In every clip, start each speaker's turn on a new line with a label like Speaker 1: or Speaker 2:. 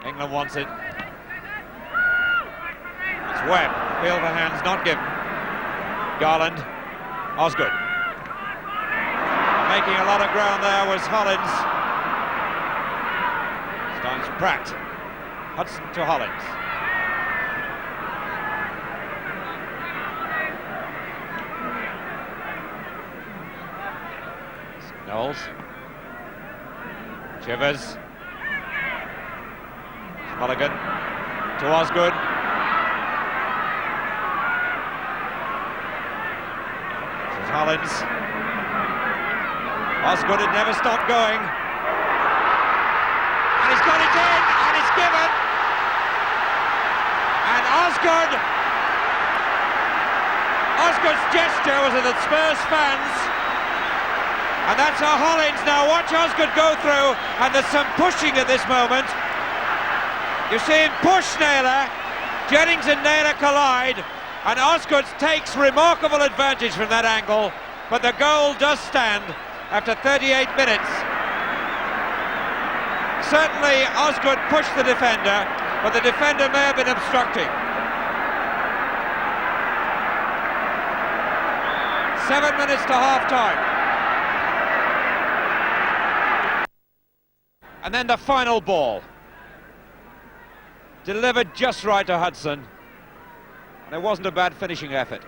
Speaker 1: England wants it. It's Webb. Field for hands, not given. Garland. Osgood. Making a lot of ground there was Hollins. Stones Pratt. Hudson to Hollins. Knowles. Chivers. Mulligan to Osgood. This is Hollins. Osgood had never stopped going. And he's got it in, and it's given. And Osgood's gesture was at the Spurs fans. And that's how Hollins now. Watch Osgood go through, and there's some pushing at this moment. You see him push Naylor. Jennings and Naylor collide, and Osgood takes remarkable advantage from that angle, but the goal does stand after 38 minutes. Certainly Osgood pushed the defender, but the defender may have been obstructing. 7 minutes to half-time. And then the final ball. Delivered just right to Hudson. And it wasn't a bad finishing effort.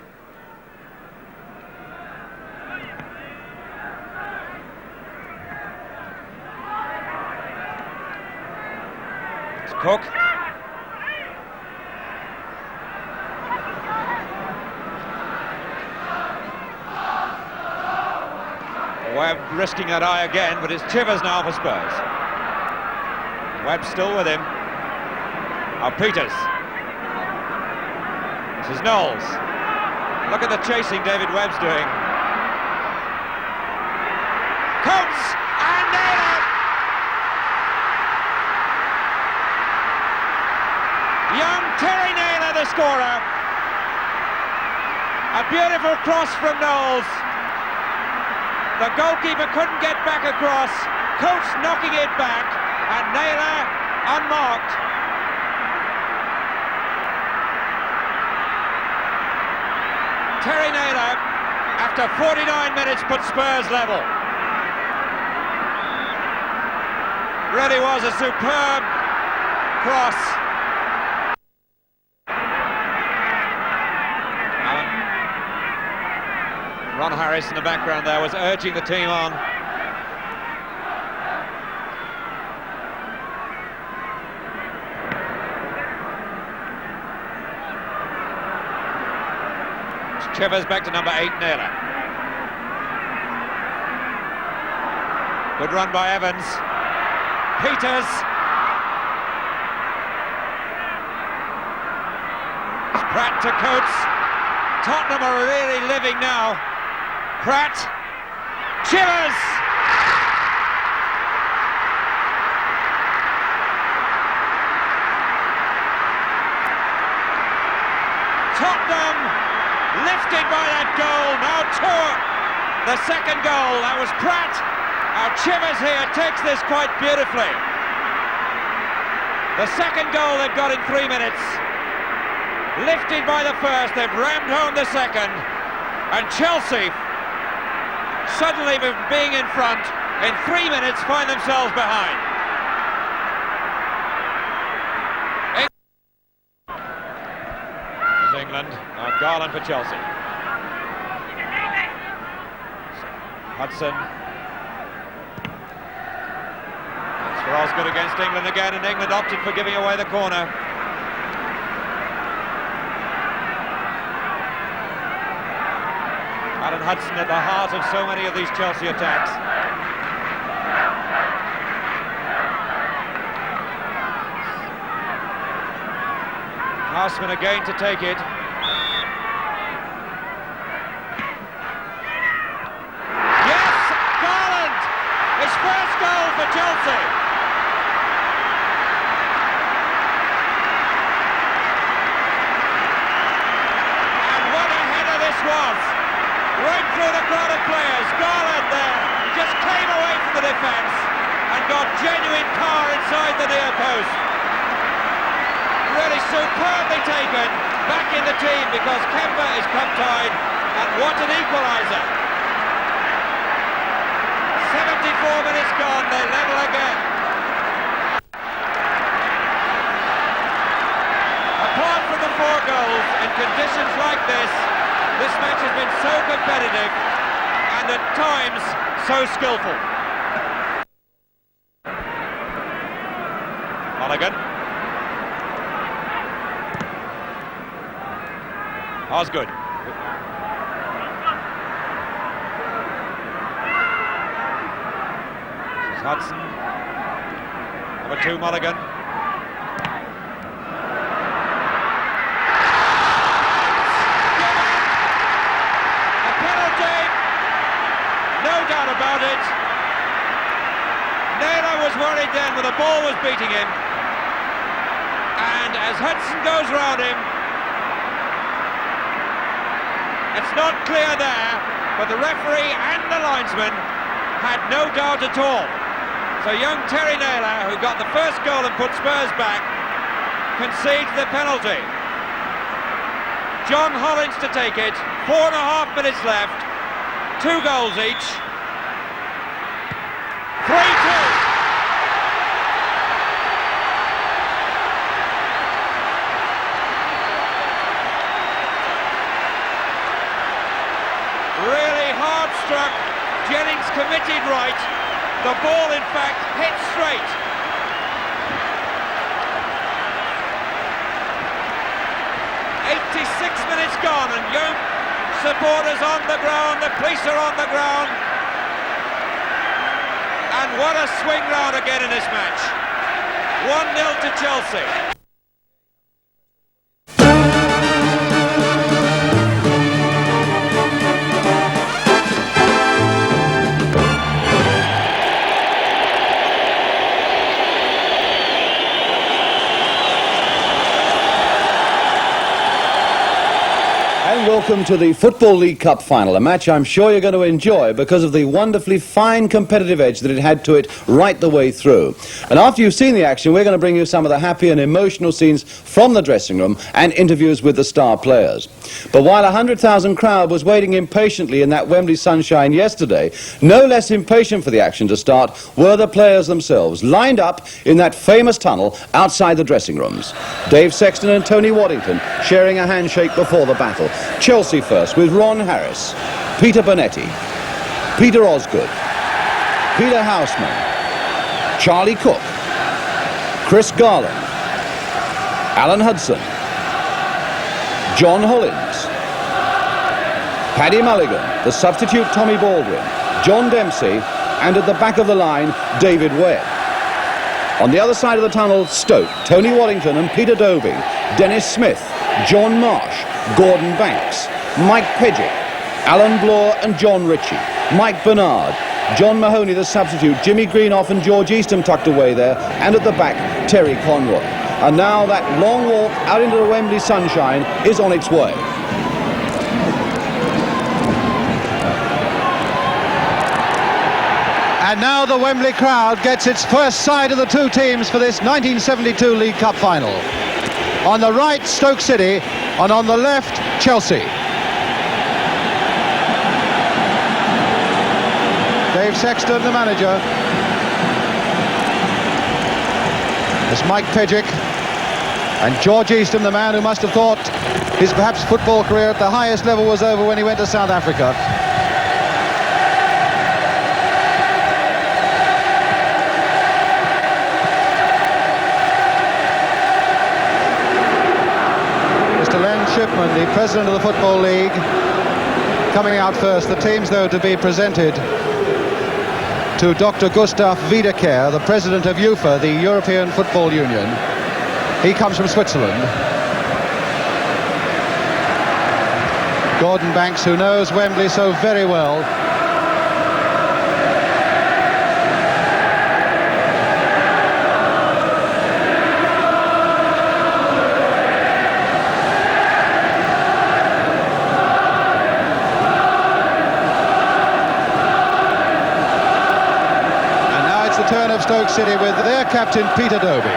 Speaker 1: It's Cook. Webb risking that eye again, but it's Chivers now for Spurs. Webb still with him. Now Peters. This is Knowles. Look at the chasing David Webb's doing. Coates and Naylor. Young Terry Naylor, the scorer. A beautiful cross from Knowles. The goalkeeper couldn't get back across. Coates knocking it back, and Naylor unmarked. Terry Naylor, after 49 minutes, put Spurs level. Really was a superb cross. Ron Harris in the background there was urging the team on. Chivers back to number 8, Naylor. Good run by Evans. Peters. Pratt to Coates. Tottenham are really living now. Pratt. Chivers. Tottenham lifted by that goal. Now the second goal. That was Pratt. Now Chivers here takes this quite beautifully. The second goal they've got in 3 minutes. Lifted by the first, they've rammed home the second. And Chelsea, suddenly being in front, in 3 minutes find themselves behind. England. Now Garland for Chelsea. Hudson. That's for Osgood against England again, and England opted for giving away the corner. Alan Hudson at the heart of so many of these Chelsea attacks. Houseman again to take it. Yes, Garland! His first goal for Chelsea. And what a header this was. Right through the crowd of players. Garland there just came away from the defence and got genuine power inside the near post. really superbly taken back in the team because Kemba is cup-tied, and what an equaliser. 74 minutes gone, they level again. Apart from the 4 goals, in conditions like this match has been so competitive and at times so skillful. Mulligan. Osgood. Hudson. Number 2, Mulligan. A penalty. No doubt about it. Naylor was worried then when the ball was beating him. And as Hudson goes round him, it's not clear there, but the referee and the linesman had no doubt at all. So young Terry Naylor, who got the first goal and put Spurs back, concedes the penalty. John Hollins to take it, 4.5 minutes left, 2 goals each. 3-2. Really hard struck, Jennings committed right. The ball, in fact, hit straight. "86 minutes gone, and young supporters on the ground, the police are on the ground. And what a swing round again in this match. 1-0 to Chelsea.
Speaker 2: Welcome to the Football League Cup final, a match I'm sure you're going to enjoy because of the wonderfully fine competitive edge that it had to it right the way through. And after you've seen the action, we're going to bring you some of the happy and emotional scenes from the dressing room and interviews with the star players. But while a 100,000 crowd was waiting impatiently in that Wembley sunshine yesterday, no less impatient for the action to start were the players themselves, lined up in that famous tunnel outside the dressing rooms. Dave Sexton and Tony Waddington sharing a handshake before the battle. Chelsea first with Ron Harris, Peter Bonetti, Peter Osgood, Peter Houseman, Charlie Cook, Chris Garland, Alan Hudson, John Hollins, Paddy Mulligan, the substitute Tommy Baldwin, John Dempsey, and at the back of the line, David Webb. On the other side of the tunnel, Stoke, Tony Waddington and Peter Dobie, Dennis Smith, John Marsh, Gordon Banks, Mike Pedgick, Alan Bloor and John Ritchie, Mike Bernard, John Mahoney the substitute, Jimmy Greenoff and George Eastham tucked away there, and at the back, Terry Conroy. And now that long walk out into the Wembley sunshine is on its way.
Speaker 3: And now the Wembley crowd gets its first sight of the two teams for this 1972 League Cup final. On the right, Stoke City, and on the left, Chelsea. Dave Sexton, the manager. There's Mike Pedgick and George Eastham, the man who must have thought his perhaps football career at the highest level was over when he went to South Africa. Shipman, the president of the Football League, coming out first. The teams, though, to be presented to Dr. Gustav Wiedeker, the president of UEFA, the European Football Union. He comes from Switzerland. Gordon Banks, who knows Wembley so very well. Turn of Stoke City with their captain Peter Dobie.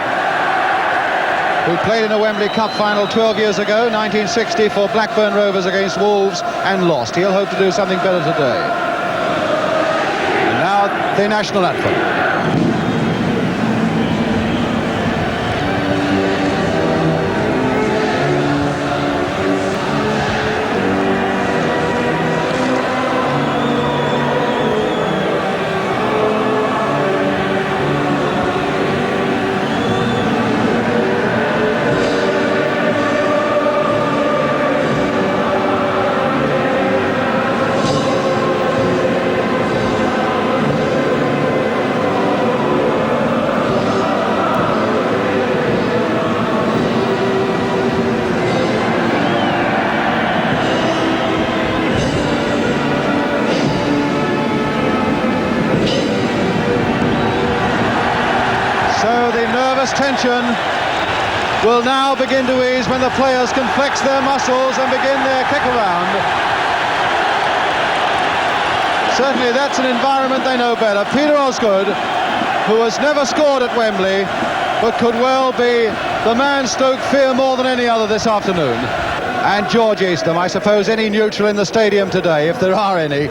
Speaker 3: who played in a Wembley Cup final 12 years ago, 1960, for Blackburn Rovers against Wolves, and lost. He'll hope to do something better today. And now the national anthem. Tension will now begin to ease when the players can flex their muscles and begin their kick around. Certainly that's an environment they know better. Peter Osgood, who has never scored at Wembley, but could well be the man Stoke fear more than any other this afternoon. And George Eastham, I suppose any neutral in the stadium today, if there are any,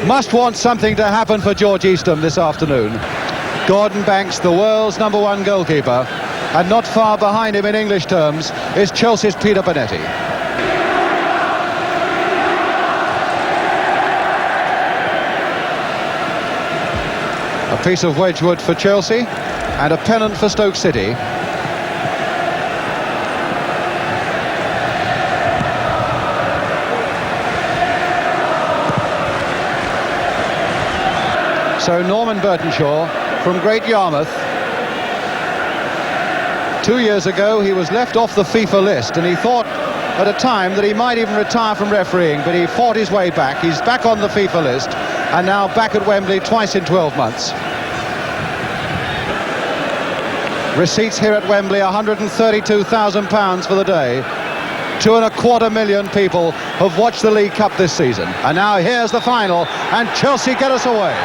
Speaker 3: must want something to happen for George Eastham this afternoon. Gordon Banks, the world's #1 goalkeeper, and not far behind him in English terms is Chelsea's Peter Bonetti. A piece of Wedgwood for Chelsea and a pennant for Stoke City. So Norman Burtonshaw from Great Yarmouth. 2 years ago he was left off the FIFA list, and he thought at a time that he might even retire from refereeing, but he fought his way back. He's back on the FIFA list and now back at Wembley twice in 12 months. Receipts here at Wembley, £132,000 for the day. 2.25 million people have watched the League Cup this season. And now here's the final, and Chelsea get us away.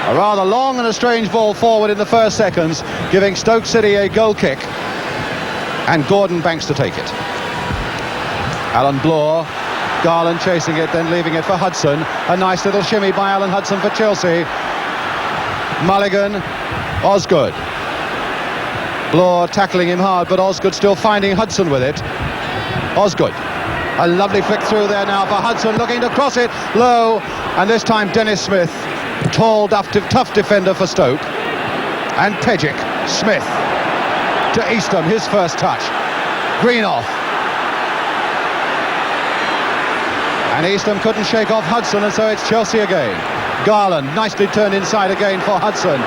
Speaker 3: A rather long and a strange ball forward in the first seconds, giving Stoke City a goal kick, and Gordon Banks to take it. Alan Bloor, Garland chasing it, then leaving it for Hudson. A nice little shimmy by Alan Hudson for Chelsea. Mulligan, Osgood. Bloor tackling him hard, but Osgood still finding Hudson with it. Osgood, a lovely flick through there now for Hudson, looking to cross it low, and this time Dennis Smith, tall, tough defender for Stoke. And Pejic, Smith to Eastham, his first touch. Greenoff. And Eastham couldn't shake off Hudson, and so it's Chelsea again. Garland, nicely turned inside again for Hudson.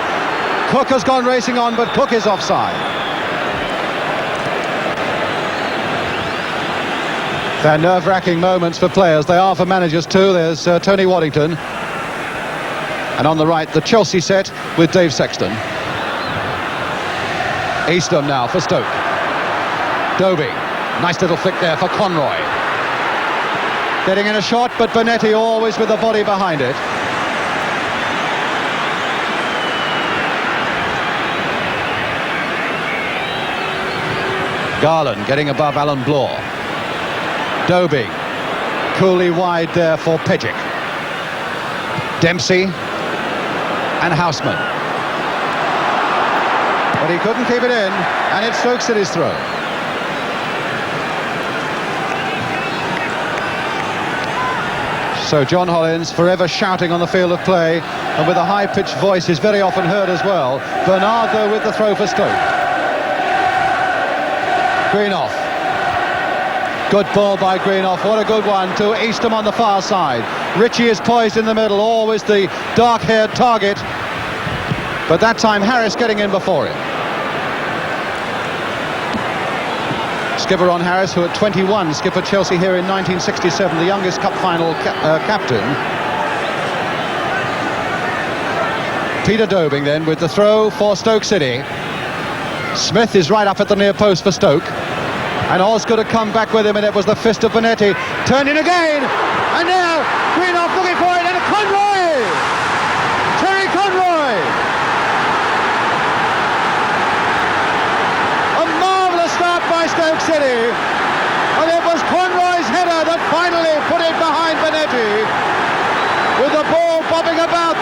Speaker 3: Cook has gone racing on, but Cook is offside. They're nerve-wracking moments for players. They are for managers too. There's Tony Waddington. And on the right, the Chelsea set with Dave Sexton. Eastham now for Stoke. Dobie, nice little flick there for Conroy. Getting in a shot, but Bonetti always with the body behind it. Garland getting above Alan Bloor. Dobie, coolly wide there for Pejic. Dempsey and Houseman. But he couldn't keep it in, and it's Stoke City's throw. So John Hollins, forever shouting on the field of play, and with a high-pitched voice, is very often heard as well. Bernard, though, with the throw for Stoke. Greenoff. Good ball by Greenoff, what a good one to Eastham on the far side. Ritchie is poised in the middle, always the dark-haired target, but that time Harris getting in before him. Skipper Ron Harris, who at 21 skippered Chelsea here in 1967, the youngest cup final captain. Peter Dobing then with the throw for Stoke City. Smith is right up at the near post for Stoke, and Osgood had come back with him, and it was the fist of Bonetti. Turned in again, and now Greenoff looking for it, and Conroy! Terry Conroy!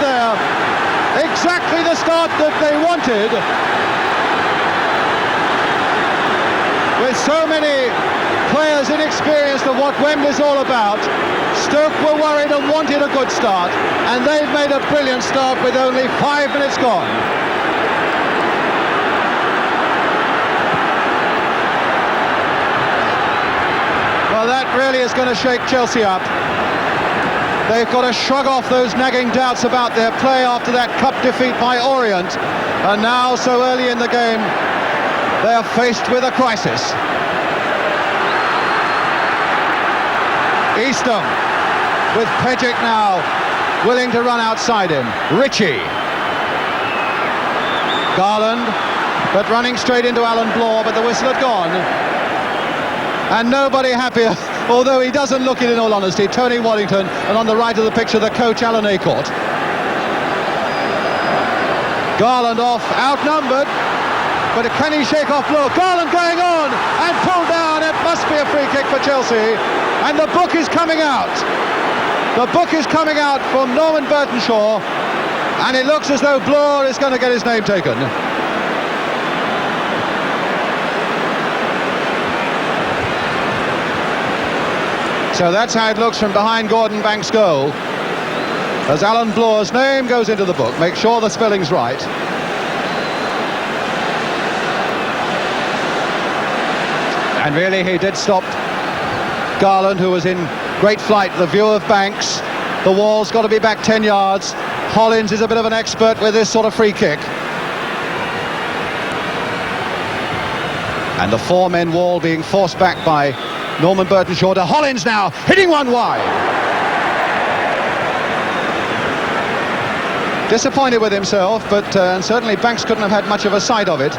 Speaker 3: there. Exactly the start that they wanted. With so many players inexperienced of what Wembley's all about, Stoke were worried and wanted a good start, and they've made a brilliant start with only 5 minutes gone. Well, that really is going to shake Chelsea up. They've got to shrug off those nagging doubts about their play after that cup defeat by Orient, and now, so early in the game, they are faced with a crisis. Eastham with Pejic now willing to run outside him. Ritchie. Garland, but running straight into Alan Bloor, but the whistle had gone. And nobody happier, although he doesn't look it in all honesty, Tony Waddington, and on the right of the picture the coach Alan Aycourt. Garland off, outnumbered, but can he shake off Bloor? Garland going on and pulled down. It must be a free kick for Chelsea, and the book is coming out. The book is coming out from Norman Burtonshaw, and it looks as though Bloor is going to get his name taken. So that's how it looks from behind Gordon Banks' goal, as Alan Bloor's name goes into the book. Make sure the spelling's right. And really he did stop Garland, who was in great flight. The view of Banks, the wall's got to be back 10 yards. Hollins is a bit of an expert with this sort of free kick. And the four-men wall being forced back by Norman Burtonshaw to Hollins now, hitting one wide. Disappointed with himself, but and certainly Banks couldn't have had much of a sight of it.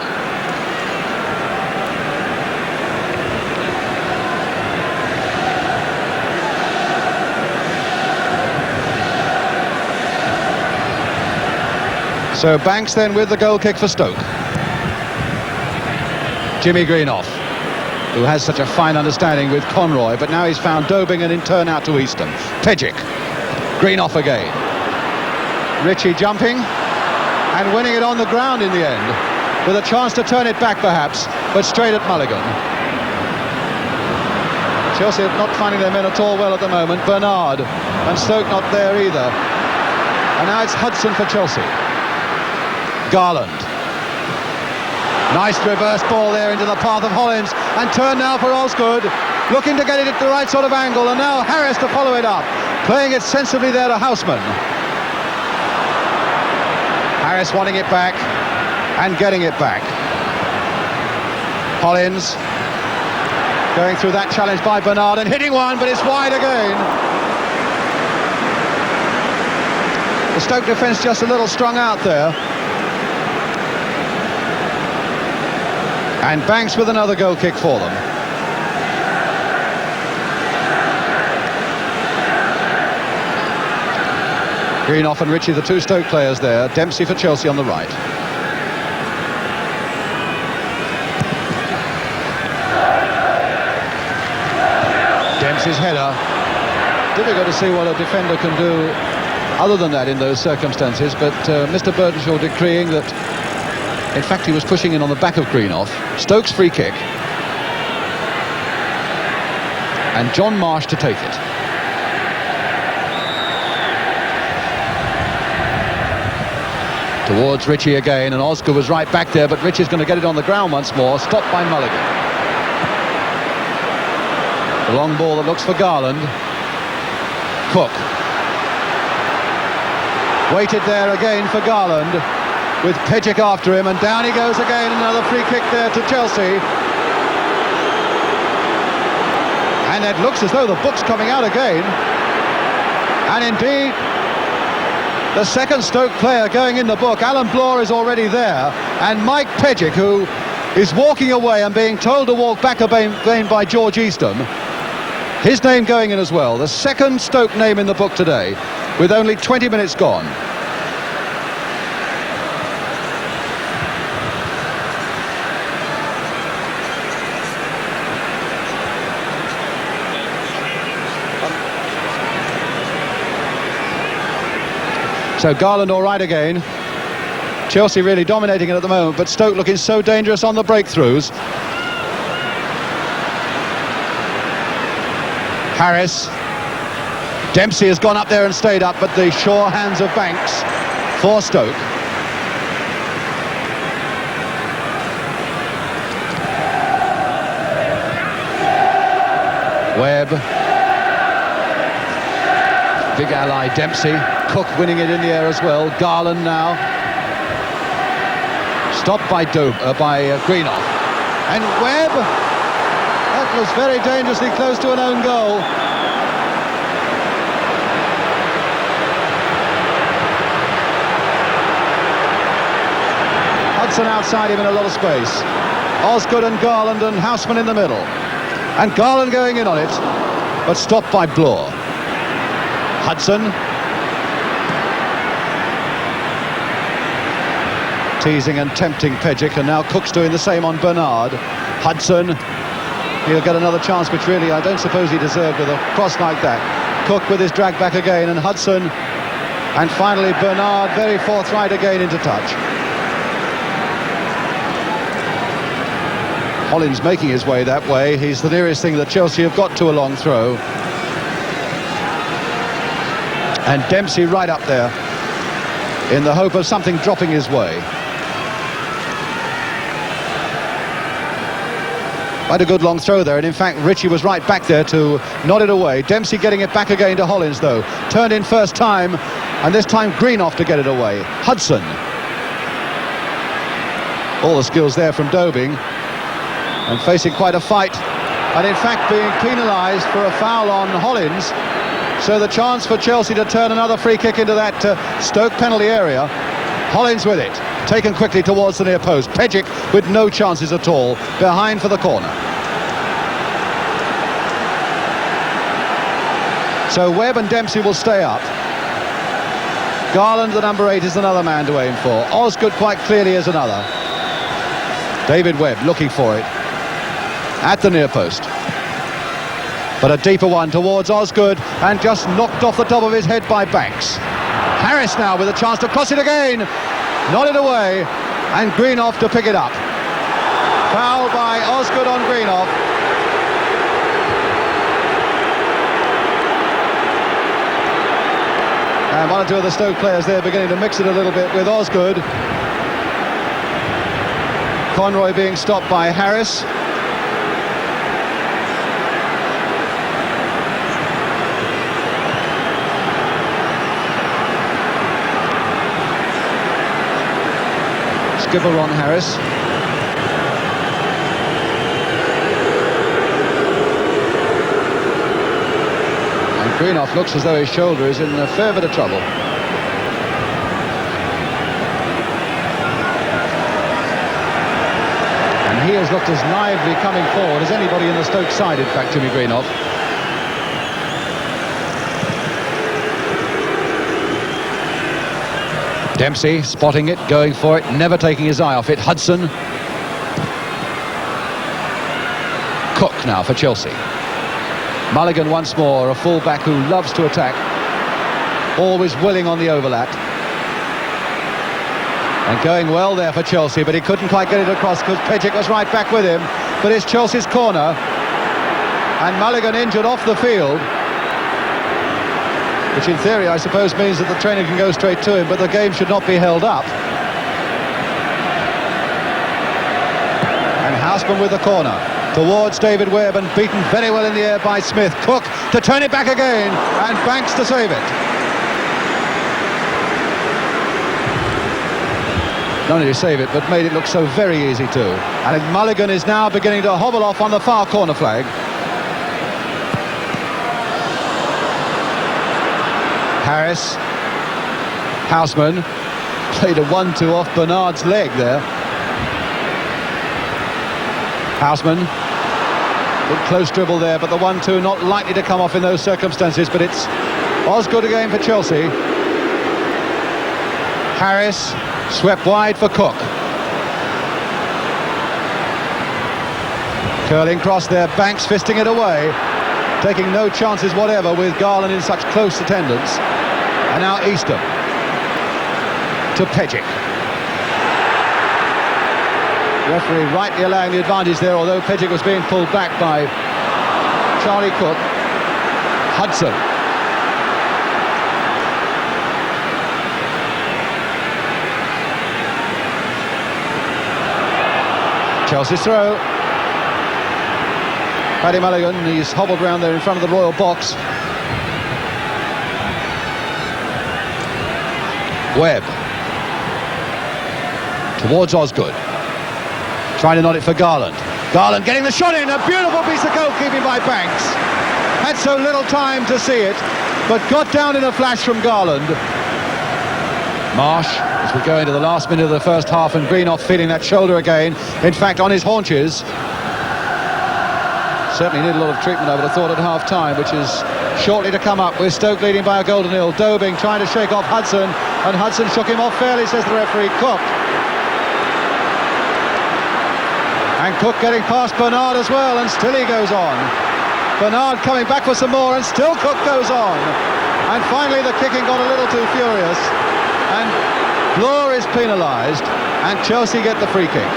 Speaker 3: So Banks then with the goal kick for Stoke. Jimmy Greenoff, who has such a fine understanding with Conroy, but now he's found Dobing and in turn out to Eastham. Pejic, Greenoff again. Ritchie jumping and winning it on the ground in the end, with a chance to turn it back perhaps, but straight at Mulligan. Chelsea are not finding their men at all well at the moment. Bernard, and Stoke not there either. And now it's Hudson for Chelsea. Garland. Nice reverse ball there into the path of Hollins, and turn now for Osgood, looking to get it at the right sort of angle, and now Harris to follow it up, playing it sensibly there to Houseman. Harris wanting it back and getting it back. Hollins going through that challenge by Bernard and hitting one, but it's wide again. The Stoke defence just a little strung out there. And Banks with another goal kick for them. Greenoff and Ritchie, the two Stoke players there. Dempsey for Chelsea on the right. Dempsey's header. Difficult to see what a defender can do other than that in those circumstances, but Mr. Burtonshaw decreeing that, in fact, he was pushing in on the back of Greenoff. Stoke's free kick. And John Marsh to take it. Towards Ritchie again, and Osgood was right back there, but Ritchie's going to get it on the ground once more, stopped by Mulligan. The long ball that looks for Garland. Cook. Waited there again for Garland, with Pejic after him, and down he goes again. Another free kick there to Chelsea. And it looks as though the book's coming out again. And indeed, the second Stoke player going in the book, Alan Bloor, is already there. And Mike Pejic, who is walking away and being told to walk back again by George Eastham, his name going in as well. The second Stoke name in the book today, with only 20 minutes gone. So Garland all right again. Chelsea really dominating it at the moment, but Stoke looking so dangerous on the breakthroughs. Harris. Dempsey has gone up there and stayed up, but the sure hands of Banks for Stoke. Webb. Big ally Dempsey. Cook winning it in the air as well. Garland now. Stopped by Greenoff. And Webb. That was very dangerously close to an own goal. Hudson outside him in a lot of space. Osgood and Garland and Houseman in the middle. And Garland going in on it, but stopped by Bloor. Hudson. Teasing and tempting Pejic, and now Cook's doing the same on Bernard. Hudson. He'll get another chance, which really I don't suppose he deserved with a cross like that. Cook with his drag back again, and Hudson. And finally Bernard, very forthright again into touch. Hollins making his way that way. He's the nearest thing that Chelsea have got to a long throw. And Dempsey right up there in the hope of something dropping his way. Quite a good long throw there, and in fact Ritchie was right back there to nod it away. Dempsey getting it back again to Hollins though. Turned in first time, and this time Greenoff to get it away. Hudson. All the skills there from Dobing. And facing quite a fight, and in fact being penalised for a foul on Hollins. So the chance for Chelsea to turn another free kick into that Stoke penalty area. Hollins with it, taken quickly towards the near post. Pejic with no chances at all, behind for the corner. So Webb and Dempsey will stay up. Garland, the number 8, is another man to aim for. Osgood quite clearly is another. David Webb looking for it at the near post, but a deeper one towards Osgood, and just knocked off the top of his head by Banks. Harris now with a chance to cross it again, nodded away, and Greenoff to pick it up. Foul by Osgood on Greenoff. And one or two of the Stoke players there beginning to mix it a little bit with Osgood. Conroy being stopped by Harris. Skipper Ron Harris. And Greenoff looks as though his shoulder is in a fair bit of trouble. And he has looked as lively coming forward as anybody in the Stoke side, in fact, Jimmy Greenoff. Dempsey spotting it, going for it, never taking his eye off it. Hudson. Cook now for Chelsea. Mulligan once more, a full-back who loves to attack. Always willing on the overlap. And going well there for Chelsea, but he couldn't quite get it across because Pejic was right back with him. But it's Chelsea's corner. And Mulligan injured off the field, which in theory I suppose means that the trainer can go straight to him, but the game should not be held up. And Houseman with the corner towards David Webb, and beaten very well in the air by Smith. Cook to turn it back again, and Banks to save it. Not only to save it, but made it look so very easy too. And Mulligan is now beginning to hobble off on the far corner flag. Harris. Houseman played a 1-2 off Bernard's leg there. Houseman, good close dribble there, but the 1-2 not likely to come off in those circumstances. But it's Osgood again for Chelsea. Harris swept wide for Cook. Curling cross there, Banks fisting it away, taking no chances whatever with Garland in such close attendance. And now Easton. to Pejic. Referee rightly allowing the advantage there, although Pejic was being pulled back by Charlie Cook. Hudson. Chelsea's throw. Paddy Mulligan, he's hobbled round there in front of the Royal box. Webb. Towards Osgood. Trying to nod it for Garland. Garland getting the shot in. A beautiful piece of goalkeeping by Banks. Had so little time to see it, but got down in a flash from Garland. Marsh, as we go into the last minute of the first half, and Greenough feeling that shoulder again. In fact, on his haunches. Certainly need a lot of treatment, I would have thought, at half-time, which is shortly to come up, with Stoke leading by a goal to nil. Dobing trying to shake off Hudson, and Hudson shook him off fairly, says the referee. Cook. And Cook getting past Bernard as well, and still he goes on. Bernard coming back for some more, and still Cook goes on. And finally the kicking got a little too furious, and Bloor is penalised, and Chelsea get the free kick.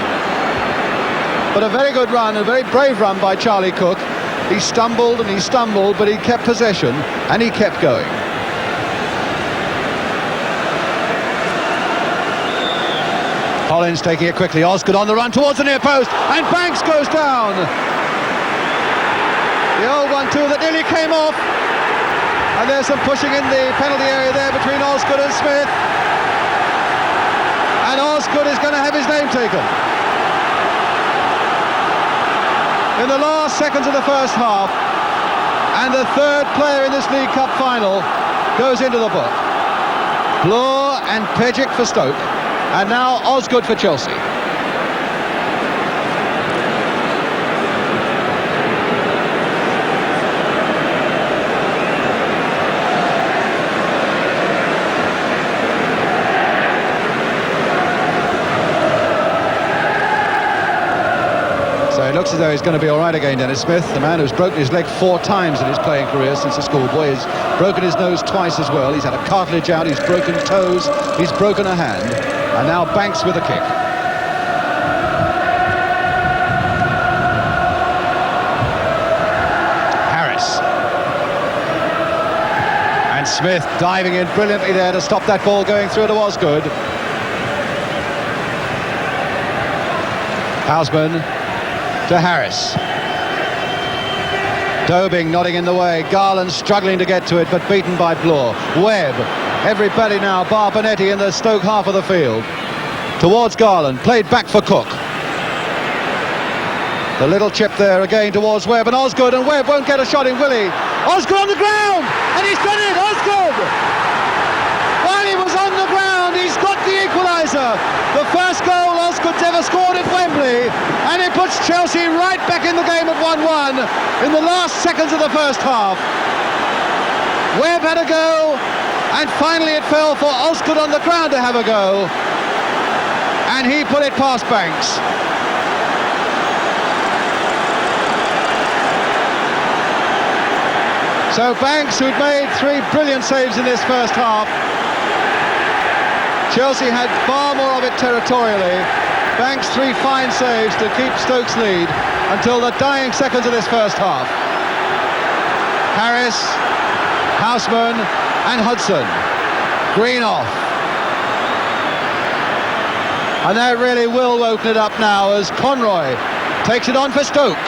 Speaker 3: But a very good run, a very brave run by Charlie Cook. He stumbled and he stumbled, but he kept possession and he kept going. Collins taking it quickly. Osgood on the run towards the near post, and Banks goes down. The old 1-2 that nearly came off. And there's some pushing in the penalty area there between Osgood and Smith. And Osgood is going to have his name taken. In the last seconds of the first half, and the third player in this League Cup final goes into the book. Bloor and Pejic for Stoke, and now Osgood for Chelsea. So it looks as though he's going to be all right again, Dennis Smith, the man who's broken his leg 4 times in his playing career since a schoolboy. He's broken his nose twice as well. He's had a cartilage out, he's broken toes, he's broken a hand. And now Banks with a kick. Harris. And Smith diving in brilliantly there to stop that ball going through to Osgood. Houseman to Harris. Dobing nodding in the way. Garland struggling to get to it, but beaten by Bloor. Webb. Everybody now, bar Bonetti, in the Stoke half of the field. Towards Garland, played back for Cook. The little chip there again towards Webb, and Osgood, and Webb won't get a shot in, will he? Osgood on the ground, and he's done it, Osgood! While he was on the ground, he's got the equaliser. The first goal Osgood's ever scored at Wembley, and it puts Chelsea right back in the game at 1-1 in the last seconds of the first half. Webb had a go, and finally it fell for Osgood on the ground to have a go, and he put it past Banks. So Banks, who'd made 3 brilliant saves in this first half, Chelsea had far more of it territorially. Banks 3 fine saves to keep Stoke's lead until the dying seconds of this first half. Harris, Houseman and Hudson. Greenoff. And that really will open it up now as Conroy takes it on for Stoke.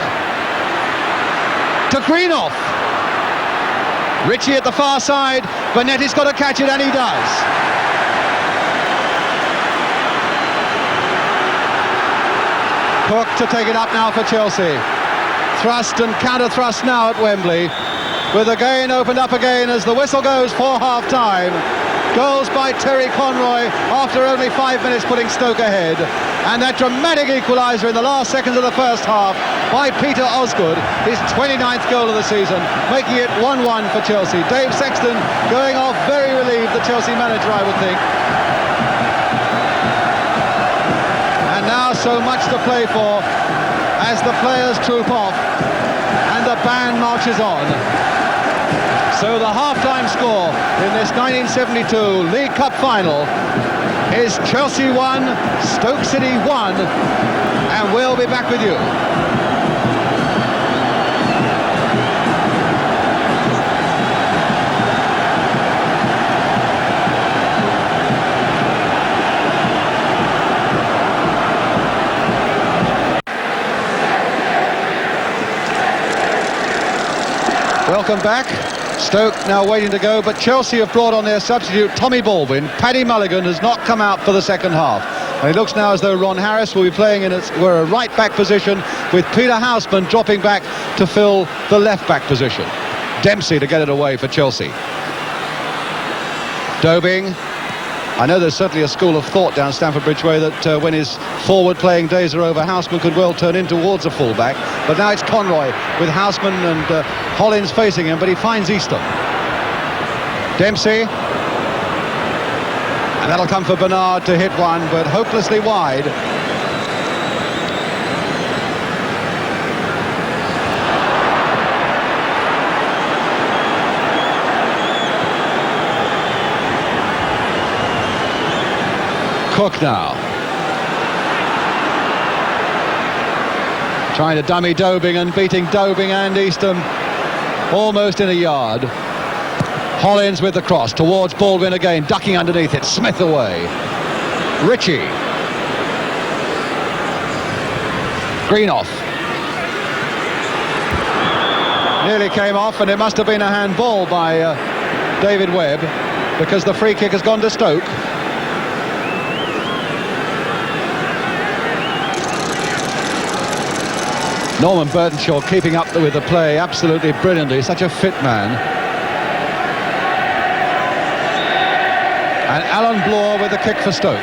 Speaker 3: To Greenoff. Ritchie at the far side. Bonetti's got to catch it, and he does. Cook to take it up now for Chelsea. Thrust and counter thrust now at Wembley, with the game opened up again as the whistle goes for half-time. Goals by Terry Conroy after only 5 minutes, putting Stoke ahead. And that dramatic equaliser in the last seconds of the first half by Peter Osgood, his 29th goal of the season, making it 1-1 for Chelsea. Dave Sexton going off very relieved, the Chelsea manager, I would think. And now so much to play for as the players troop off and the band marches on. So the half-time score in this 1972 League Cup final is Chelsea 1, Stoke City 1, and we'll be back with you. Welcome back. Stoke now waiting to go, but Chelsea have brought on their substitute Tommy Baldwin. Paddy Mulligan has not come out for the second half. And it looks now as though Ron Harris will be playing in a right back position, with Peter Houseman dropping back to fill the left back position. Dempsey to get it away for Chelsea. Dobing. I know there's certainly a school of thought down Stamford Bridge Way that when his forward playing days are over, Houseman could well turn in towards a full-back. But now it's Conroy with Houseman and Hollins facing him, but he finds Easton. Dempsey. And that'll come for Bernard to hit one, but hopelessly wide. Cook now. Trying to dummy Dobing and beating Dobing and Easton almost in a yard. Hollins with the cross towards Baldwin again, ducking underneath it. Smith away. Ritchie. Greenoff. Nearly came off, and it must have been a handball by David Webb, because the free kick has gone to Stoke. Norman Burtonshaw keeping up with the play absolutely brilliantly, such a fit man. And Alan Bloor with the kick for Stoke.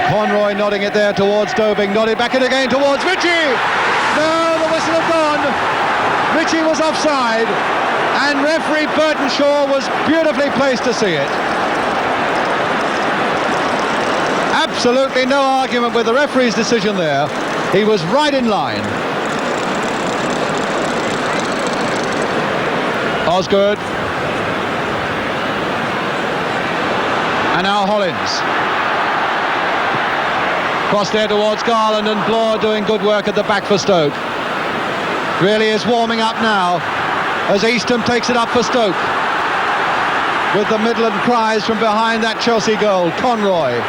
Speaker 3: Conroy nodding it there towards Dobing, nodded back in again towards Ritchie! No, the whistle had gone! Ritchie was offside, and referee Burtonshaw was beautifully placed to see it. Absolutely no argument with the referee's decision there. He was right in line. Osgood. And now Hollins. Cross there towards Garland, and Bloor doing good work at the back for Stoke. Really is warming up now as Easton takes it up for Stoke. With the Midland cries from behind that Chelsea goal. Conroy.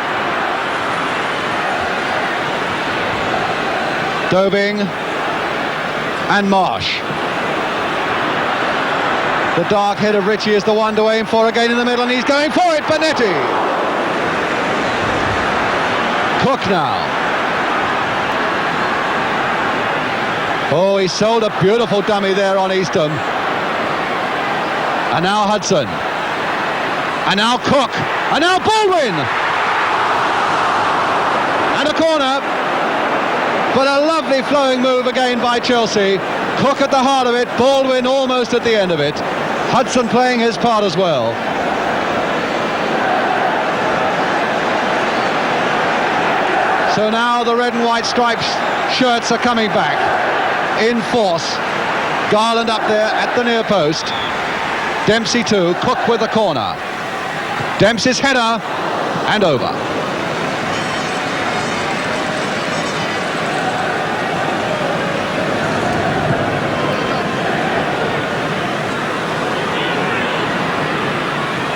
Speaker 3: Dobing and Marsh. The dark head of Ritchie is the one to aim for again in the middle, and he's going for it. Bonetti. Cook now. Oh, he sold a beautiful dummy there on Easton. And now Hudson. And now Cook. And now Baldwin. And a corner. But a lovely flowing move again by Chelsea. Cook at the heart of it, Baldwin almost at the end of it. Hudson playing his part as well. So now the red and white striped shirts are coming back in force. Garland up there at the near post. Dempsey too, Cook with the corner. Dempsey's header and over.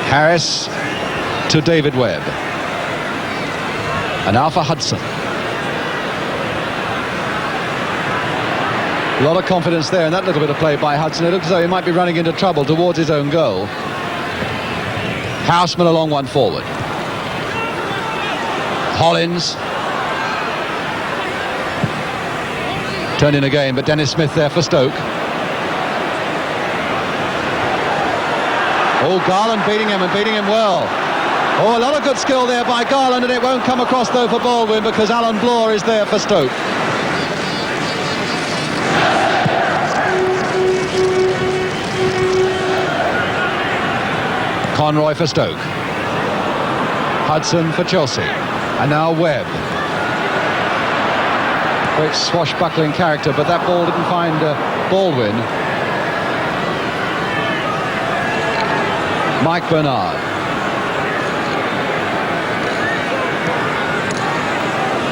Speaker 3: Harris to David Webb. And now for Hudson. A lot of confidence there in that little bit of play by Hudson. It looks as though he might be running into trouble towards his own goal. Houseman a long one forward. Hollins. Turned in again, but Dennis Smith there for Stoke. Oh, Garland beating him, and beating him well. Oh, a lot of good skill there by Garland, and it won't come across though for Baldwin, because Alan Bloor is there for Stoke. Conroy for Stoke. Hudson for Chelsea. And now Webb. Great swashbuckling character, but that ball didn't find Baldwin. Mike Bernard.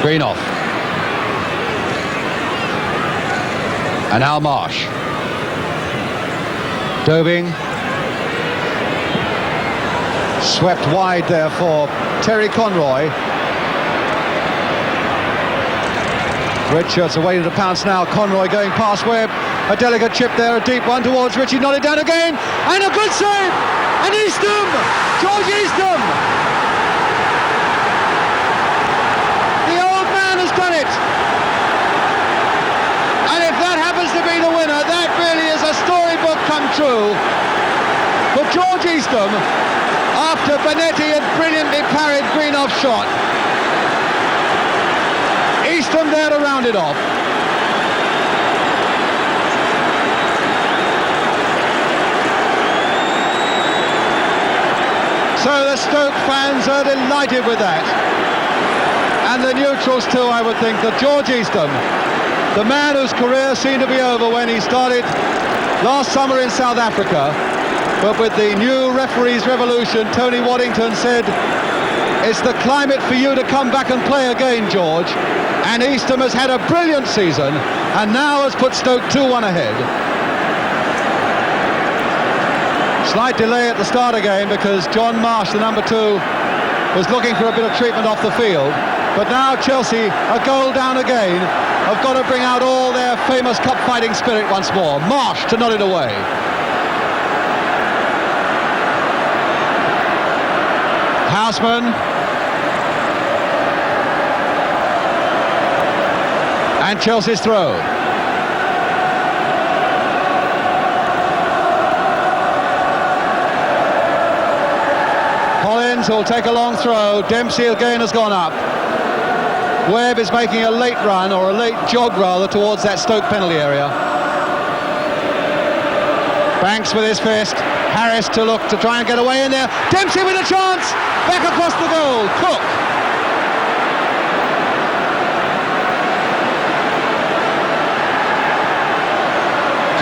Speaker 3: Greenough. And now Marsh. Dobing. Swept wide there for Terry Conroy. Richards awaiting to pounce now. Conroy going past Webb. A delicate chip there, a deep one towards Richie. Nodded down again. And a good save. And Eastham. George Eastham. The old man has done it. And if that happens to be the winner, that really is a storybook come true. For George Eastham, after Benetti had brilliantly parried Greenoff's shot. Eastham there to round it off. So the Stoke fans are delighted with that. And the neutrals too, I would think, that George Eastham, the man whose career seemed to be over when he started last summer in South Africa, but with the new referees revolution, Tony Waddington said, it's the climate for you to come back and play again, George. And Eastham has had a brilliant season and now has put Stoke 2-1 ahead. Slight delay at the start again because John Marsh, the number 2, was looking for a bit of treatment off the field. But now Chelsea, a goal down again, have got to bring out all their famous cup fighting spirit once more. Marsh to nod it away. Houseman. And Chelsea's throw. Collins will take a long throw. Dempsey again has gone up. Webb is making a late run, or a late jog rather, towards that Stoke penalty area. Banks with his fist. Harris to look to try and get away in there. Dempsey with a chance. Back across the goal. Cook.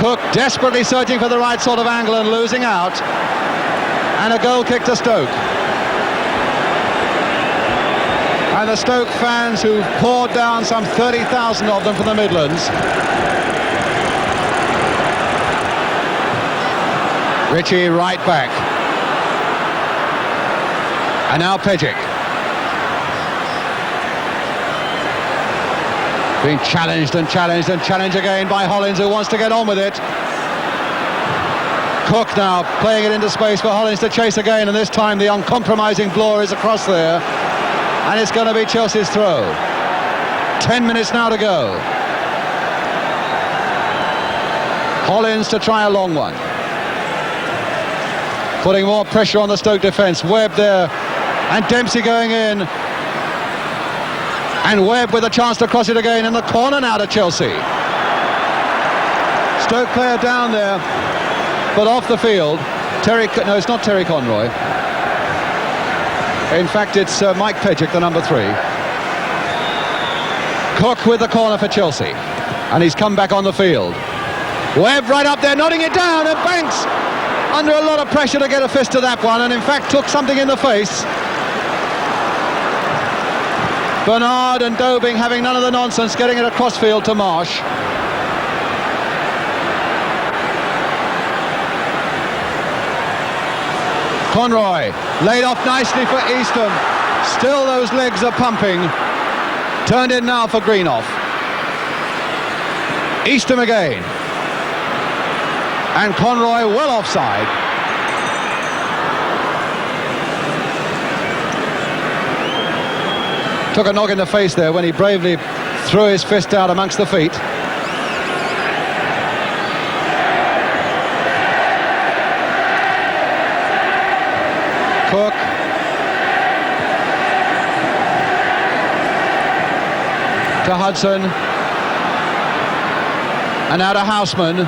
Speaker 3: Cook desperately searching for the right sort of angle and losing out. And a goal kick to Stoke. And the Stoke fans who poured down some 30,000 of them from the Midlands. Richie right back. And now Pejic. Being challenged and challenged and challenged again by Hollins, who wants to get on with it. Cook now playing it into space for Hollins to chase again, and this time the uncompromising Bloor is across there. And it's going to be Chelsea's throw. 10 minutes now to go. Hollins to try a long one. Putting more pressure on the Stoke defence. Webb there. And Dempsey going in. And Webb with a chance to cross it again in the corner now to Chelsea. Stoke player down there, but off the field. No, it's not Terry Conroy. In fact, it's Mike Pejic, the number 3. Cook with the corner for Chelsea. And he's come back on the field. Webb right up there, nodding it down, and Banks under a lot of pressure to get a fist to that one, and in fact took something in the face. Bernard and Dobing having none of the nonsense, getting it across field to Marsh. Conroy laid off nicely for Eastham. Still those legs are pumping. Turned in now for Greenoff. Eastham again. And Conroy well offside. Took a knock in the face there when he bravely threw his fist out amongst the feet. Cook. To Hudson. And now to Houseman.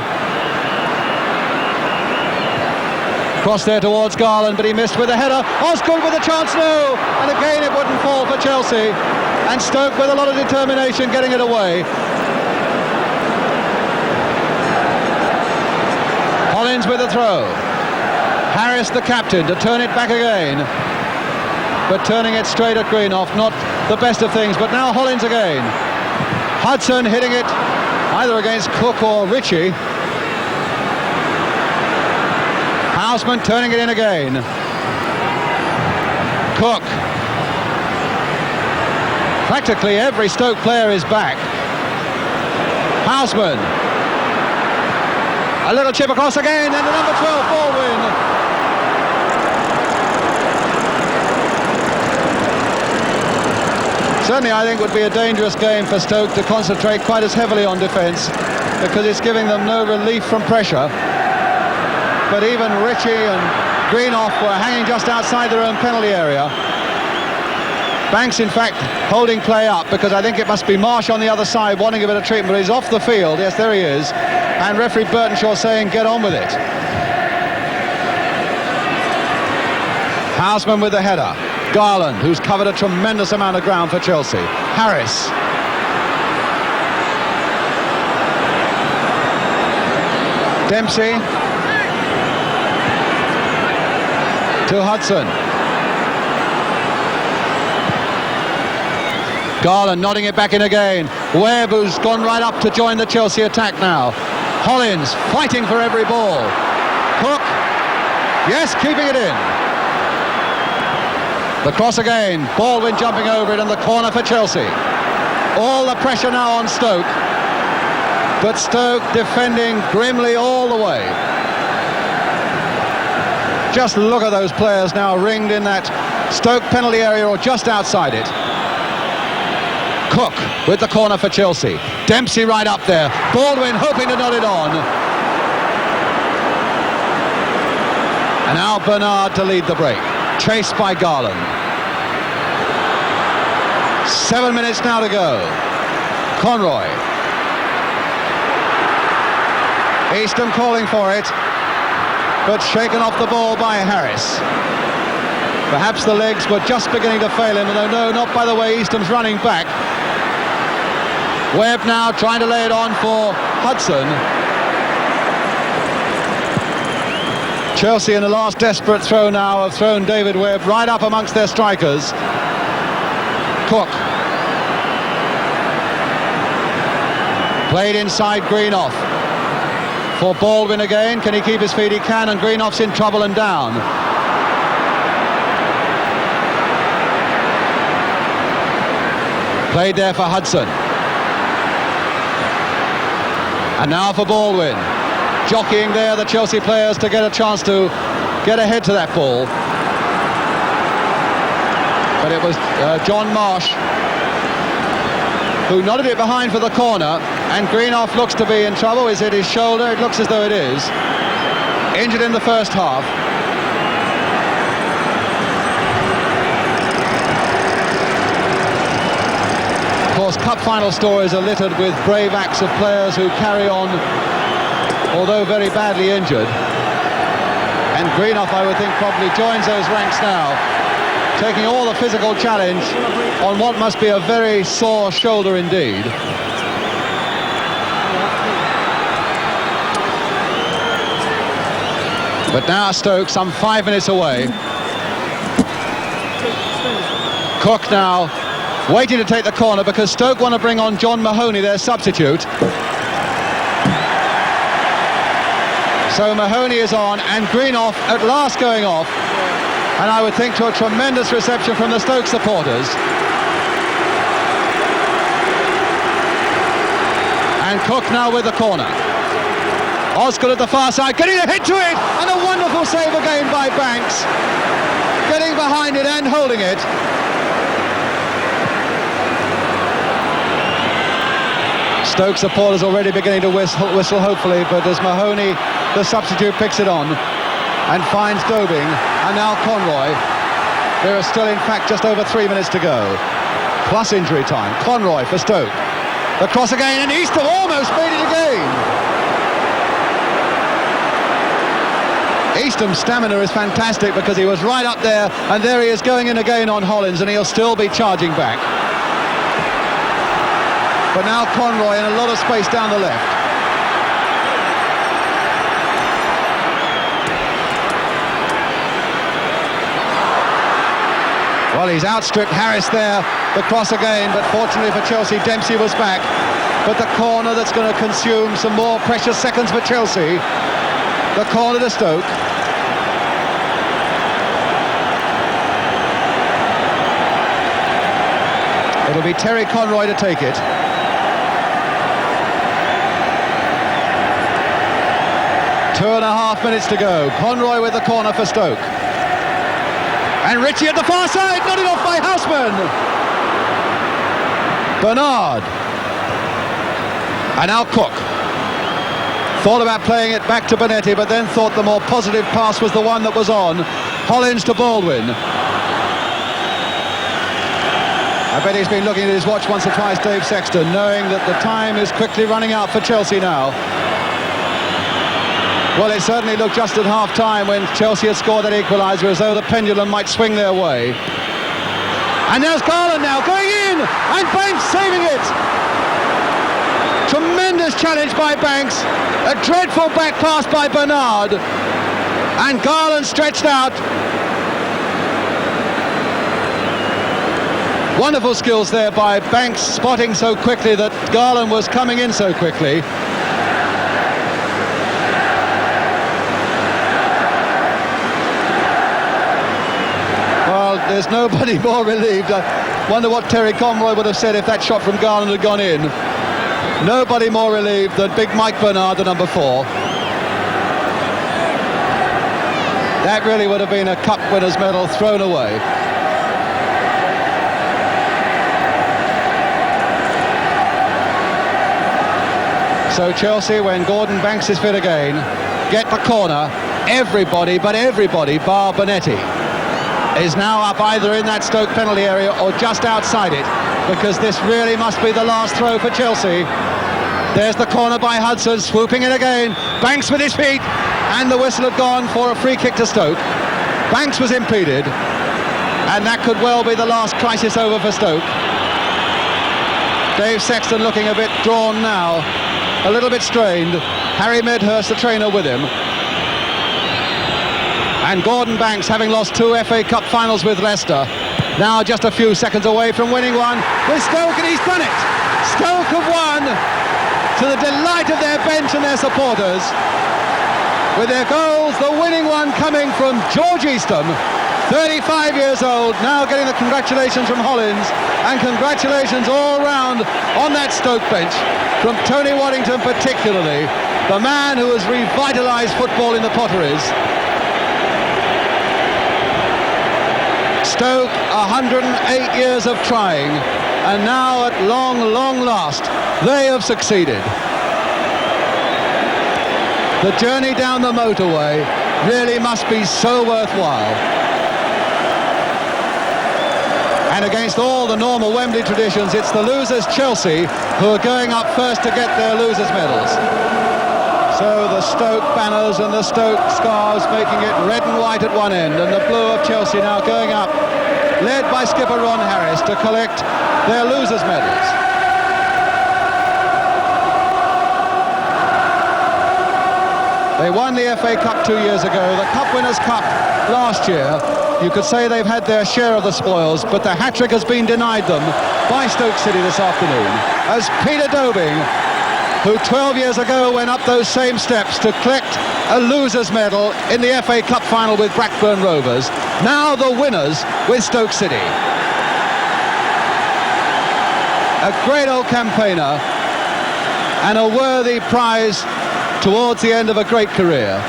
Speaker 3: Cross there towards Garland, but he missed with a header. Osgood with a chance, no! And again it wouldn't fall for Chelsea. And Stoke with a lot of determination getting it away. Hollins with a throw. Harris the captain to turn it back again. but turning it straight at Greenough, not the best of things. But now Hollins again. Hudson hitting it either against Cook or Ritchie. Houseman turning it in again. Cook. Practically every Stoke player is back. Houseman. A little chip across again, and the number 12 Baldwin. Certainly I think would be a dangerous game for Stoke to concentrate quite as heavily on defence, because it's giving them no relief from pressure. But even Ritchie and Greenoff were hanging just outside their own penalty area. Banks, in fact, holding play up, because I think it must be Marsh on the other side wanting a bit of treatment, but he's off the field. Yes, there he is. And referee Burtonshaw saying, get on with it. Houseman with the header. Garland, who's covered a tremendous amount of ground for Chelsea. Harris. Dempsey. To Hudson. Garland nodding it back in again. Webb, who's gone right up to join the Chelsea attack now. Hollins fighting for every ball. Cook, yes, keeping it in. The cross again, Baldwin jumping over it, and the corner for Chelsea. All the pressure now on Stoke, but Stoke defending grimly all the way. Just look at those players now ringed in that Stoke penalty area or just outside it. Cook with the corner for Chelsea. Dempsey right up there. Baldwin hoping to nod it on. And now Bernard to lead the break. Chased by Garland. 7 minutes now to go. Conroy. Eastham calling for it, but shaken off the ball by Harris. Perhaps the legs were just beginning to fail him, although no, not by the way Eastham's running back. Webb now trying to lay it on for Hudson. Chelsea in the last desperate throw now have thrown David Webb right up amongst their strikers. Cook. Played inside Greenoff. For Baldwin again. Can he keep his feet? He can, and Greenoff's in trouble and down. Played there for Hudson. And now for Baldwin. Jockeying there the Chelsea players to get a chance to get ahead to that ball. But it was John Marsh who nodded it behind for the corner, and Greenoff looks to be in trouble. Is it his shoulder? It looks as though it is. Injured in the first half. Of course, cup final stories are littered with brave acts of players who carry on, although very badly injured. And Greenoff, I would think, probably joins those ranks now, taking all the physical challenge on what must be a very sore shoulder indeed. But now Stoke, some 5 minutes away. Cook now waiting to take the corner, because Stoke want to bring on John Mahoney, their substitute. So Mahoney is on, and Greenoff at last going off. And I would think to a tremendous reception from the Stoke supporters. And Cook now with the corner. Osgood at the far side, getting a hit to it, and a wonderful save again by Banks. Getting behind it and holding it. Stoke supporters already beginning to whistle hopefully, but as Mahoney, the substitute, picks it on and finds Dobing, and now Conroy. There are still, in fact, just over 3 minutes to go, plus injury time. Conroy for Stoke. The cross again, and Eastham almost made it again. Eastham's stamina is fantastic, because he was right up there, and there he is going in again on Hollins, and he'll still be charging back. But now Conroy in a lot of space down the left. Well, he's outstripped Harris there. The cross again, but fortunately for Chelsea, Dempsey was back. But the corner that's going to consume some more precious seconds for Chelsea. The corner to Stoke. It'll be Terry Conroy to take it. Two and a half minutes to go. Conroy with the corner for Stoke. And Ritchie at the far side, nodded off by Houseman. Bernard. And now Cook. Thought about playing it back to Bonetti, but then thought the more positive pass was the one that was on. Hollins to Baldwin. I bet he's been looking at his watch once or twice, Dave Sexton, knowing that the time is quickly running out for Chelsea now. Well, it certainly looked just at half-time when Chelsea had scored that equaliser as though the pendulum might swing their way. And there's Garland now going in, and Banks saving it. Tremendous challenge by Banks, a dreadful back pass by Bernard, and Garland stretched out. Wonderful skills there by Banks, spotting so quickly that Garland was coming in so quickly. There's nobody more relieved. I wonder what Terry Conroy would have said if that shot from Garland had gone in. Nobody more relieved than big Mike Bernard, the number 4. That really would have been a cup winner's medal thrown away. So Chelsea, when Gordon Banks is fit again, get the corner. Everybody, but everybody, bar Bonetti, is now up either in that Stoke penalty area or just outside it, because this really must be the last throw for Chelsea. There's the corner by Hudson, swooping it again. Banks with his feet, and the whistle had gone for a free kick to Stoke. Banks was impeded, and that could well be the last crisis over for Stoke. Dave Sexton looking a bit drawn now, a little bit strained. Harry Medhurst, the trainer, with him. And Gordon Banks, having lost 2 FA Cup finals with Leicester, now just a few seconds away from winning one with Stoke, and he's done it! Stoke have won, to the delight of their bench and their supporters, with their goals, the winning one coming from George Eastham, 35 years old, now getting the congratulations from Hollins, and congratulations all round on that Stoke bench, from Tony Waddington particularly, the man who has revitalised football in the Potteries. Stoke, 108 years of trying, and now at long, long last, they have succeeded. The journey down the motorway really must be so worthwhile. And against all the normal Wembley traditions, it's the losers, Chelsea, who are going up first to get their losers' medals. So the Stoke banners and the Stoke scarves making it red and white at one end, and the blue of Chelsea now going up, led by skipper Ron Harris, to collect their losers' medals. They won the FA Cup 2 years ago, the Cup Winners' Cup last year. You could say they've had their share of the spoils, but the hat-trick has been denied them by Stoke City this afternoon, as Peter Dobing, who 12 years ago went up those same steps to collect a losers' medal in the FA Cup final with Blackburn Rovers, now the winners with Stoke City. A great old campaigner and a worthy prize towards the end of a great career.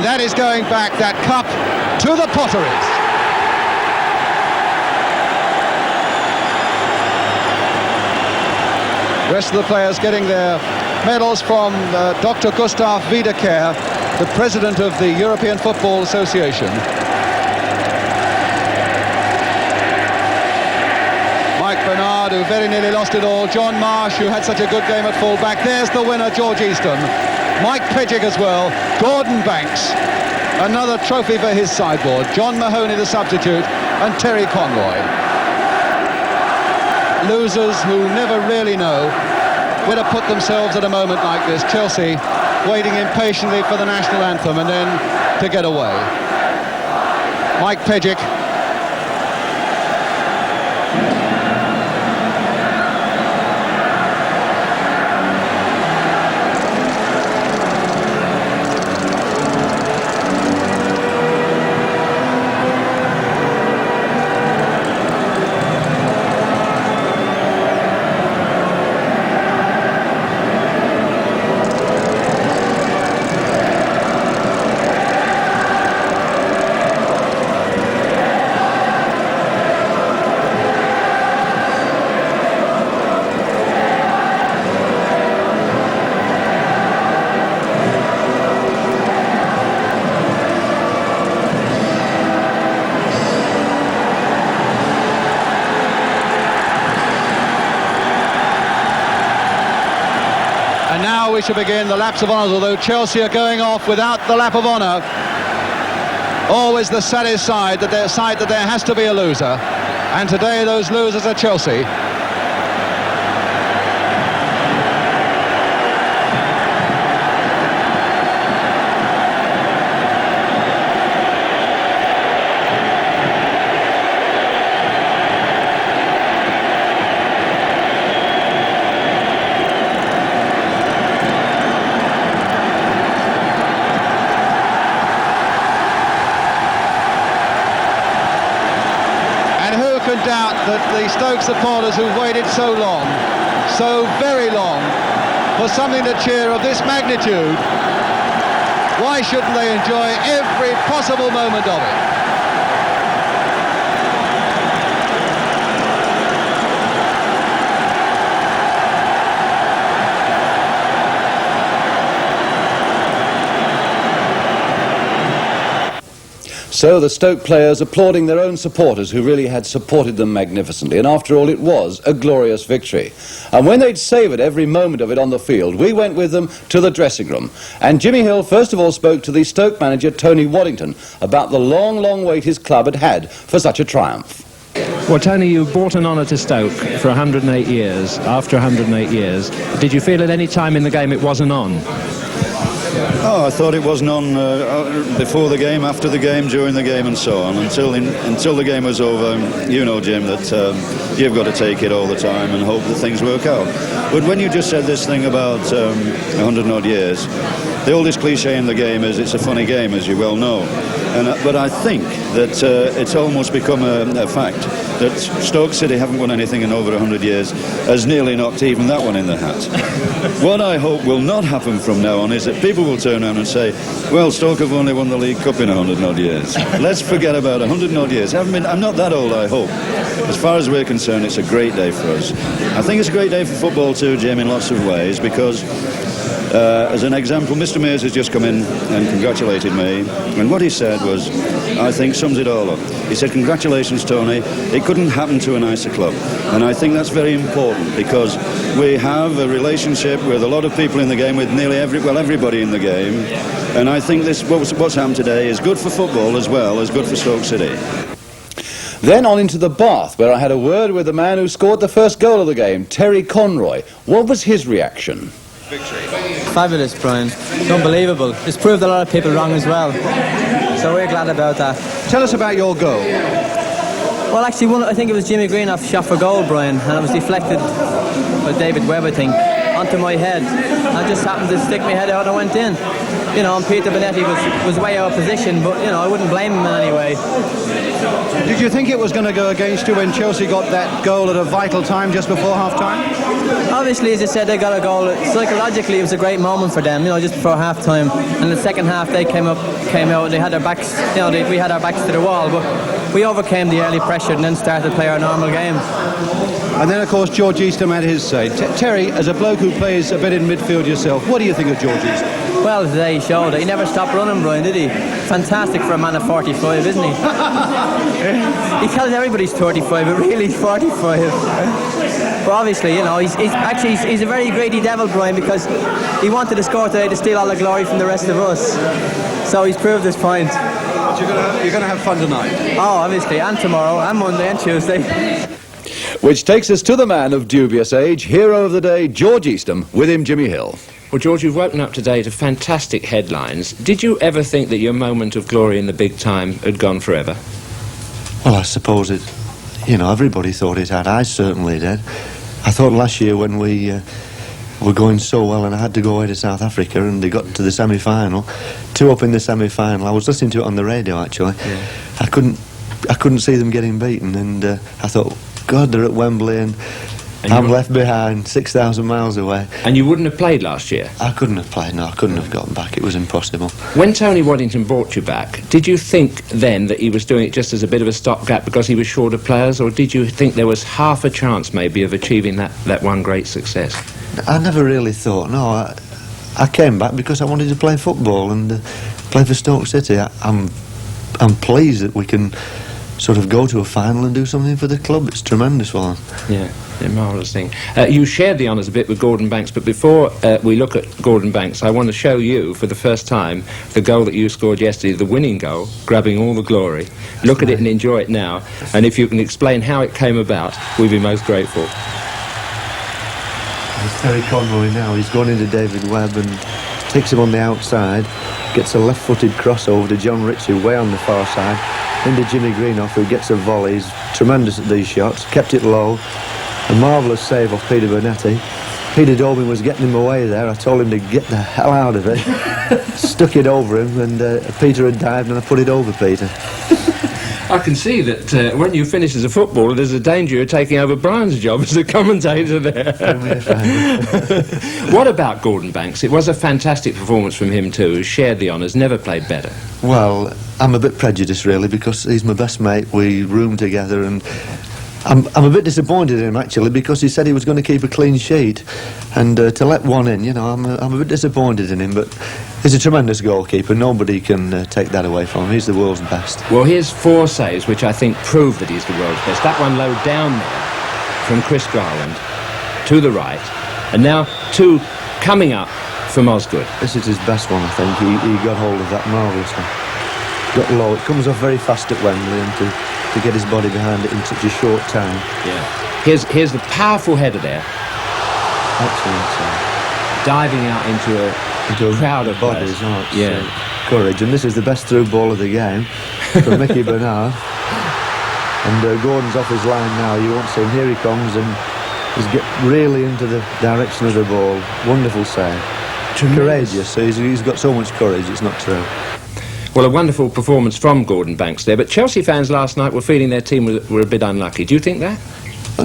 Speaker 3: That is going back, that cup, to the Potteries. The rest of the players getting their medals from Dr. Gustav Wiederkehr, the president of the European Football Association. Mike Bernard, who very nearly lost it all. John Marsh, who had such a good game at full-back. There's the winner, George Eastham. Mike Pidgick as well. Gordon Banks, another trophy for his sideboard. John Mahoney, the substitute, and Terry Conroy. losers who never really know where to put themselves at a moment like this. Chelsea waiting impatiently for the national anthem and then to get away. Mike Pejic. And now we shall begin the laps of honours, although Chelsea are going off without the lap of honour. Always the saddest side that there has to be a loser. And today those losers are Chelsea. Doubt that the Stoke supporters who've waited so long, so very long, for something to cheer of this magnitude, why shouldn't they enjoy every possible moment of it?
Speaker 2: So the Stoke players applauding their own supporters who really had supported them magnificently. And after all, it was a glorious victory. And when they'd savoured every moment of it on the field, we went with them to the dressing room. And Jimmy Hill first of all spoke to the Stoke manager, Tony Waddington, about the long, long wait his club had had for such a triumph.
Speaker 4: Well, Tony, you brought an honour to Stoke for 108 years. After 108 years, did you feel at any time in the game it wasn't on?
Speaker 5: Oh, I thought it wasn't on before the game, after the game, during the game and so on. Until the game was over, you know, Jim, that you've got to take it all the time and hope that things work out. But when you just said this thing about 100 and odd years, the oldest cliche in the game is it's a funny game, as you well know. But I think that it's almost become a fact that Stoke City haven't won anything in over 100 years, has nearly knocked even that one in the hat. What I hope will not happen from now on is that people will turn around and say, well, Stoke have only won the League Cup in 100 and odd years. Let's forget about 100 and odd years. I'm not that old, I hope. As far as we're concerned, it's a great day for us. I think it's a great day for football too, Jim, in lots of ways, because as an example, Mr. Mears has just come in and congratulated me, and what he said was, I think, sums it all up. He said, congratulations, Tony, it couldn't happen to a nicer club. And I think that's very important, because we have a relationship with a lot of people in the game, with nearly everybody in the game, and I think what's happened today is good for football as well as good for Stoke City.
Speaker 2: Then on into the Bath, where I had a word with the man who scored the first goal of the game, Terry Conroy. What was his reaction?
Speaker 6: Fabulous, Brian. It's unbelievable. It's proved a lot of people wrong as well. So we're glad about that.
Speaker 3: Tell us about your goal.
Speaker 6: Well, actually, I think it was Jimmy Greenough shot for goal, Brian, and it was deflected by David Webb, I think, onto my head. I just happened to stick my head out and went in. You know, and Peter Bonetti was way out of position, but, you know, I wouldn't blame him in any way.
Speaker 3: Did you think it was going to go against you when Chelsea got that goal at a vital time just before half-time?
Speaker 6: Obviously, as I said, they got a goal. Psychologically, it was a great moment for them, you know, just before half-time. And the second half, they came out, and they had their backs, you know, we had our backs to the wall, but we overcame the early pressure and then started to play our normal game.
Speaker 3: And then, of course, George Eastham had his say. Terry, as a bloke who plays a bit in midfield yourself, what do you think of George Eastham?
Speaker 6: Well, today he showed it. He never stopped running, Brian, did he? Fantastic for a man of 45, isn't he? He tells everybody he's 35, but really he's 45. But obviously, you know, he's a very greedy devil, Brian, because he wanted to score today to steal all the glory from the rest of us. So he's proved his point.
Speaker 3: But you're going to have fun tonight?
Speaker 6: Oh, obviously, and tomorrow, and Monday, and Tuesday.
Speaker 2: Which takes us to the man of dubious age, hero of the day, George Eastham, with him Jimmy Hill.
Speaker 4: Well, George, you've woken up today to fantastic headlines. Did you ever think that your moment of glory in the big time had gone forever?
Speaker 7: Well, I suppose it, you know, everybody thought it had. I certainly did. I thought last year when we were going so well and I had to go away to South Africa and they got to the semi-final, 2-up in the semi-final. I was listening to it on the radio, actually.
Speaker 4: Yeah.
Speaker 7: I couldn't see them getting beaten, and I thought, God, they're at Wembley and I'm left behind, 6,000 miles away.
Speaker 4: And you wouldn't have played last year?
Speaker 7: I couldn't have played, no, I couldn't have gotten back. It was impossible.
Speaker 4: When Tony Waddington brought you back, did you think then that he was doing it just as a bit of a stopgap because he was short of players, or did you think there was half a chance maybe of achieving that one great success?
Speaker 7: I never really thought, no. I came back because I wanted to play football and play for Stoke City. I'm pleased that we can sort of go to a final and do something for the club. It's tremendous for them.
Speaker 4: Yeah. A marvellous thing. You shared the honours a bit with Gordon Banks, but before we look at Gordon Banks, I want to show you for the first time the goal that you scored yesterday, the winning goal, grabbing all the glory. Look at it and enjoy it now, and if you can explain how it came about, we'd be most grateful.
Speaker 7: It's Terry Conroy now. He's gone into David Webb and takes him on the outside, gets a left-footed crossover to John Ritchie way on the far side, into Jimmy Greenough, who gets a volley. He's tremendous at these shots, kept it low. A marvellous save off Peter Bernetti. Peter Dobin was getting him away there. I told him to get the hell out of it. Stuck it over him, and Peter had dived and I put it over Peter.
Speaker 4: I can see that when you finish as a footballer, there's a danger of taking over Brian's job as a commentator there. What about Gordon Banks? It was a fantastic performance from him too, who shared the honours, never played better.
Speaker 7: Well, I'm a bit prejudiced really, because he's my best mate. We room together, and I'm a bit disappointed in him actually, because he said he was going to keep a clean sheet, and to let one in, you know, I'm a bit disappointed in him, but he's a tremendous goalkeeper. Nobody can take that away from him. He's the world's best.
Speaker 4: Well, here's 4 saves which I think prove that he's the world's best. That one low down there from Chris Garland to the right, and now 2 coming up from Osgood.
Speaker 7: This is his best one, I think. He got hold of that marvellously. Got low. It comes off very fast at Wembley, and to get his body behind it in such a short time.
Speaker 4: Yeah. Here's the powerful header there.
Speaker 7: Excellent save.
Speaker 4: Diving out into a crowd of
Speaker 7: bodies.
Speaker 4: Oh, yeah.
Speaker 7: Courage. And this is the best through ball of the game from Mickey Bernard. And Gordon's off his line now. You won't see him. Here he comes, and he's really into the direction of the ball. Wonderful save. Courageous. He's got so much courage. It's not true.
Speaker 4: Well, a wonderful performance from Gordon Banks there, but Chelsea fans last night were feeling their team were a bit unlucky. Do you think that?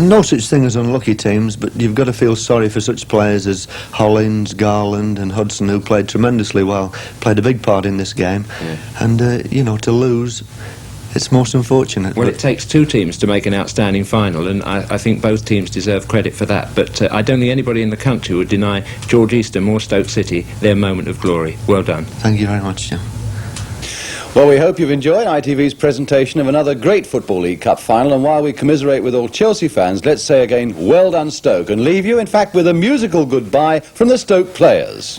Speaker 7: No such thing as unlucky teams, but you've got to feel sorry for such players as Hollins, Garland and Hudson, who played tremendously well, played a big part in this game. Yeah. And, you know, to lose, it's most unfortunate.
Speaker 4: Well, it takes 2 teams to make an outstanding final, and I think both teams deserve credit for that, but I don't think anybody in the country would deny George Eastham or Stoke City their moment of glory. Well done.
Speaker 7: Thank you very much, Jim.
Speaker 2: Well, we hope you've enjoyed ITV's presentation of another great Football League Cup final, and while we commiserate with all Chelsea fans, let's say again, well done Stoke, and leave you, in fact, with a musical goodbye from the Stoke players.